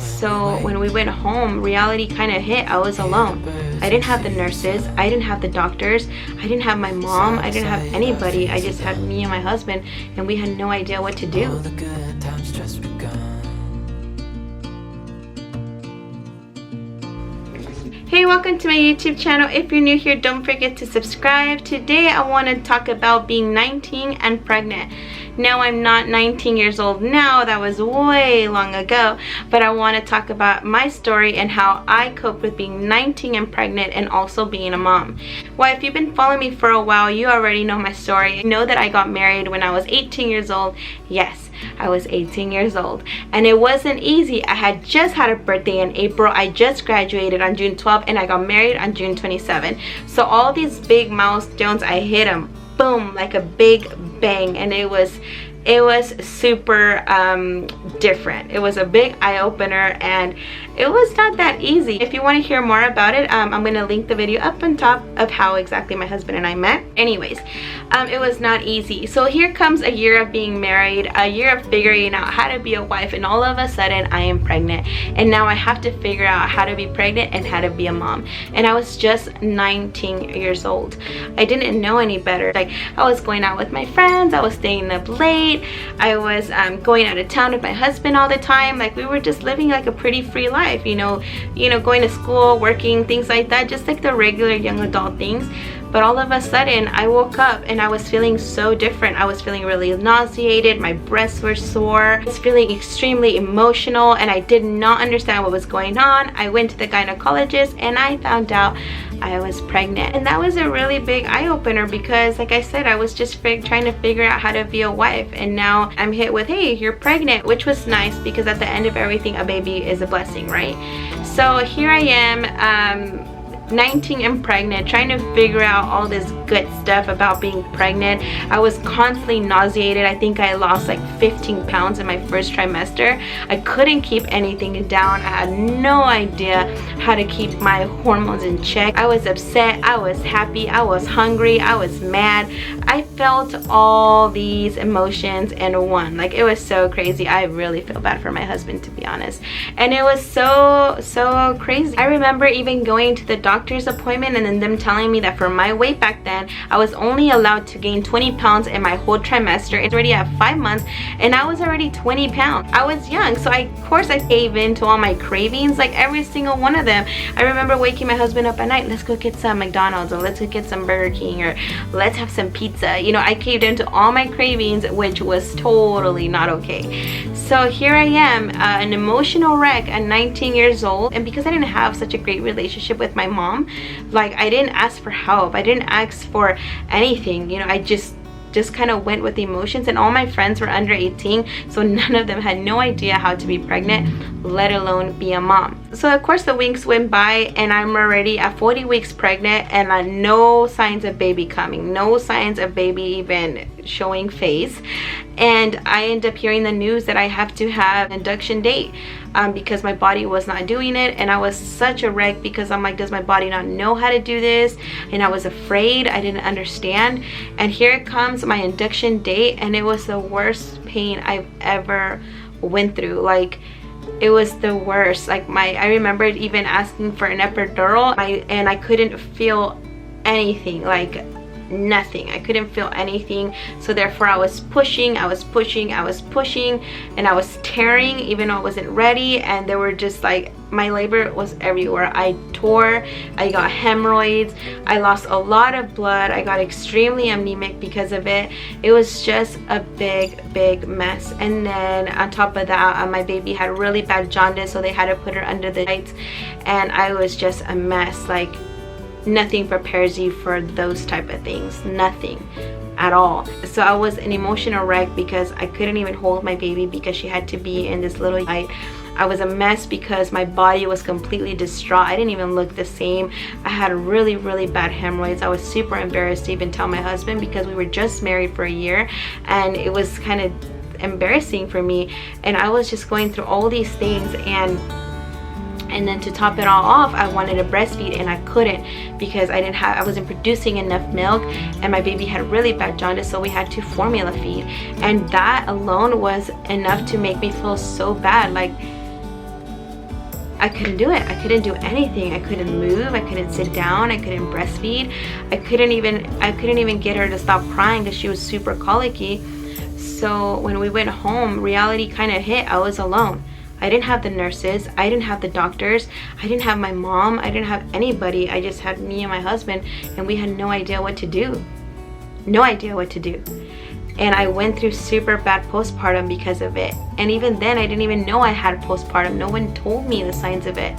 So when we went home, reality kind of hit. I was alone. I didn't have the nurses, I didn't have the doctors, I didn't have my mom, I didn't have anybody. I just had me and my husband, and we had no idea what to do. Hey, welcome to my YouTube channel. If you're new here, don't forget to subscribe. Today I want to talk about being 19 and pregnant. Now, I'm not 19 years old now, that was way long ago, but I want to talk about my story and how I coped with being 19 and pregnant and also being a mom. Well, if you've been following me for a while, you already know my story. You know that I got married when I was 18 years old. Yes, I was 18 years old, and it wasn't easy. I had just had a birthday in April. I just graduated on June 12th, and I got married on June 27th. So all these big milestones, I hit them, boom, like a big bang, and it was super different. It was a big eye-opener, and it was not that easy. If you want to hear more about it, I'm going to link the video up on top of how exactly my husband and I met. Anyways, it was not easy. So here comes a year of being married, a year of figuring out how to be a wife, and all of a sudden I am pregnant, and now I have to figure out how to be pregnant and how to be a mom. And I was just 19 years old. I didn't know any better. Like, I was going out with my friends, I was staying up late, I was going out of town with my husband all the time. Like, we were just living like a pretty free life, you know, going to school, working, things like that, just like the regular young adult things. But all of a sudden I woke up and I was feeling so different. I was feeling really nauseated, my breasts were sore, I was feeling extremely emotional, and I did not understand what was going on. I went to the gynecologist and I found out I was pregnant, and that was a really big eye-opener because, like I said, I was just trying to figure out how to be a wife, and now I'm hit with, hey, you're pregnant, which was nice because at the end of everything, a baby is a blessing, right? So here I am, 19 and pregnant, trying to figure out all this good stuff about being pregnant. I was constantly nauseated. I think I lost like 15 pounds in my first trimester. I couldn't keep anything down. I had no idea how to keep my hormones in check. I was upset, I was happy, I was hungry, I was mad. I felt all these emotions in one. Like, it was so crazy. I really feel bad for my husband, to be honest. And it was so crazy. I remember even going to the doctor's appointment and then them telling me that for my weight back then, I was only allowed to gain 20 pounds in my whole trimester. It's already at 5 months and I was already 20 pounds. I was young, so of course I gave in to all my cravings, like every single one of them. I remember waking my husband up at night, let's go get some McDonald's, or let's go get some Burger King, or let's have some pizza. You know, I caved into all my cravings, which was totally not okay. So here I am, an emotional wreck at 19 years old, and because I didn't have such a great relationship with my mom, like, I didn't ask for help, I didn't ask for anything, you know, I just kind of went with the emotions, and all my friends were under 18, so none of them had no idea how to be pregnant, let alone be a mom. So of course the weeks went by and I'm already at 40 weeks pregnant, and no signs of baby coming, no signs of baby even showing face. And I end up hearing the news that I have to have an induction date because my body was not doing it, and I was such a wreck because I'm like, does my body not know how to do this? And I was afraid, I didn't understand. And here it comes, my induction date, and it was the worst pain I've ever went through. Like, it was the worst. Like, I remember even asking for an epidural, and I couldn't feel anything, like nothing. I couldn't feel anything, so therefore I was pushing, and I was tearing even though I wasn't ready, and there were just like, my labor was everywhere. I tore, I got hemorrhoids, I lost a lot of blood, I got extremely anemic because of it. It was just a big mess. And then on top of that, my baby had really bad jaundice, so they had to put her under the lights, and I was just a mess. Like, nothing prepares you for those type of things, nothing at all. So I was an emotional wreck because I couldn't even hold my baby because she had to be in this little light. I was a mess because my body was completely distraught. I didn't even look the same. I had really bad hemorrhoids. I was super embarrassed to even tell my husband because we were just married for a year, and it was kind of embarrassing for me. And I was just going through all these things, and then to top it all off, I wanted to breastfeed and I couldn't because I wasn't producing enough milk, and my baby had really bad jaundice, so we had to formula feed, and that alone was enough to make me feel so bad. Like, I couldn't do it. I couldn't do anything. I couldn't move. I couldn't sit down. I couldn't breastfeed. I couldn't even get her to stop crying because she was super colicky. So when we went home, reality kind of hit. I was alone. I didn't have the nurses. I didn't have the doctors. I didn't have my mom. I didn't have anybody. I just had me and my husband, and we had no idea what to do. No idea what to do. And I went through super bad postpartum because of it. And even then, I didn't even know I had postpartum. No one told me the signs of it.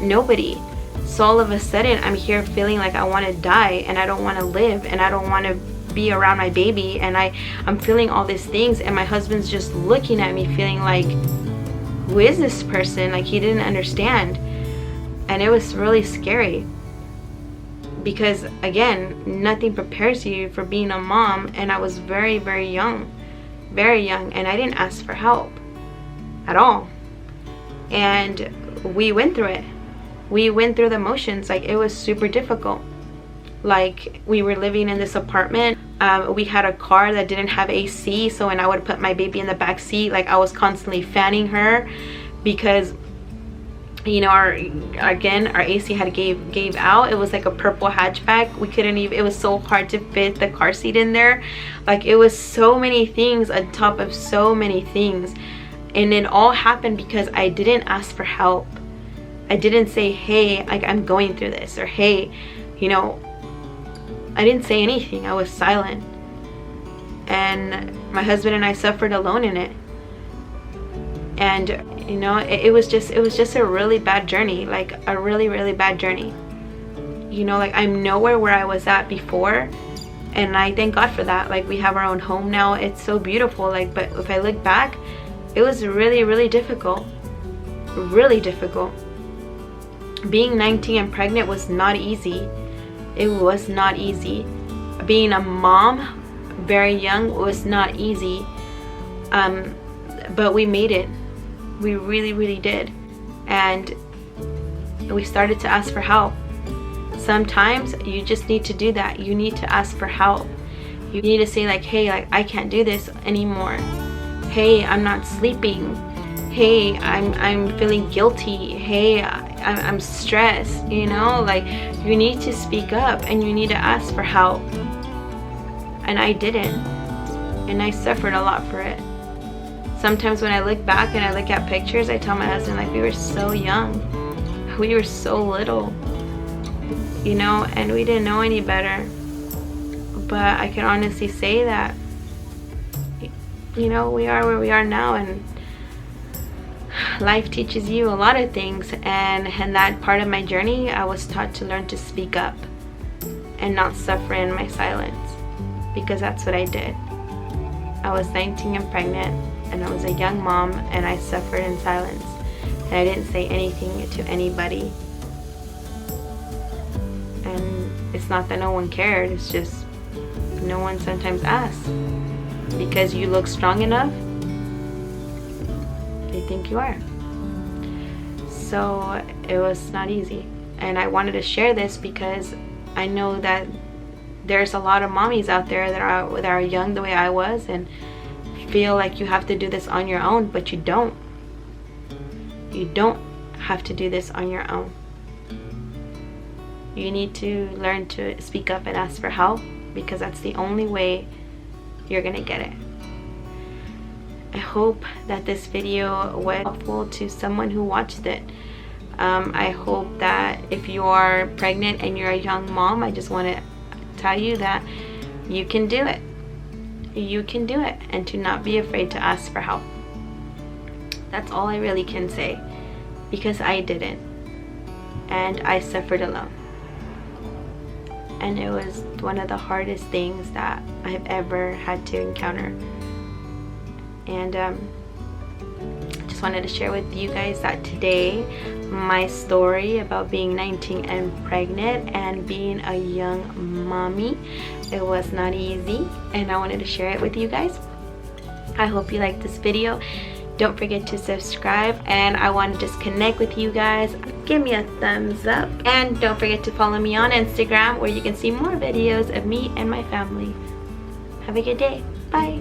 Nobody. So all of a sudden, I'm here feeling like I want to die, and I don't want to live, and I don't want to be around my baby, and I'm feeling all these things, and my husband's just looking at me feeling like, who is this person? Like, he didn't understand. And it was really scary because, again, nothing prepares you for being a mom. And I was very, very young, and I didn't ask for help at all. And we went through it. We went through the motions. Like, it was super difficult. Like, we were living in this apartment. We had a car that didn't have AC, so when I would put my baby in the back seat, like, I was constantly fanning her because, you know, our AC had gave out. It was like a purple hatchback. We couldn't even, it was so hard to fit the car seat in there. Like, it was so many things on top of so many things, and it all happened because I didn't ask for help. I didn't say, hey, like, I'm going through this, or hey, you know, I didn't say anything. I was silent. And my husband and I suffered alone in it. And, you know, it was just a really bad journey. Like, a really, really bad journey. You know, like, I'm nowhere where I was at before. And I thank God for that. Like, we have our own home now. It's so beautiful. Like, but if I look back, it was really, really difficult. Really difficult. Being 19 and pregnant was not easy. It was not easy. Being a mom very young was not easy. But we made it. We really, really did. And we started to ask for help. Sometimes you just need to do that. You need to ask for help. You need to say, like, hey, like, I can't do this anymore. Hey, I'm not sleeping. Hey, I'm feeling guilty. Hey, I'm stressed, you know? Like, you need to speak up and you need to ask for help. And I didn't. And I suffered a lot for it. Sometimes when I look back and I look at pictures, I tell my husband, like, we were so young. We were so little, you know, and we didn't know any better. But I can honestly say that, you know, we are where we are now, and life teaches you a lot of things. And in that part of my journey, I was taught to learn to speak up and not suffer in my silence, because that's what I did. I was 19 and pregnant, and I was a young mom, and I suffered in silence, and I didn't say anything to anybody. And it's not that no one cared, it's just no one sometimes asks, because you look strong enough, they think you are. So it was not easy, and I wanted to share this because I know that there's a lot of mommies out there that are young the way I was and feel like you have to do this on your own, but you don't. You don't have to do this on your own. You need to learn to speak up and ask for help, because that's the only way you're gonna get it. I hope that this video was helpful to someone who watched it. I hope that if you are pregnant and you're a young mom, I just want to tell you that you can do it. You can do it, and to not be afraid to ask for help. That's all I really can say, because I didn't, and I suffered alone, and it was one of the hardest things that I've ever had to encounter. And just wanted to share with you guys that today, my story about being 19 and pregnant and being a young mommy, it was not easy, and I wanted to share it with you guys. I hope you liked this video. Don't forget to subscribe, and I want to just connect with you guys. Give me a thumbs up, and don't forget to follow me on Instagram, where you can see more videos of me and my family. Have a good day. Bye.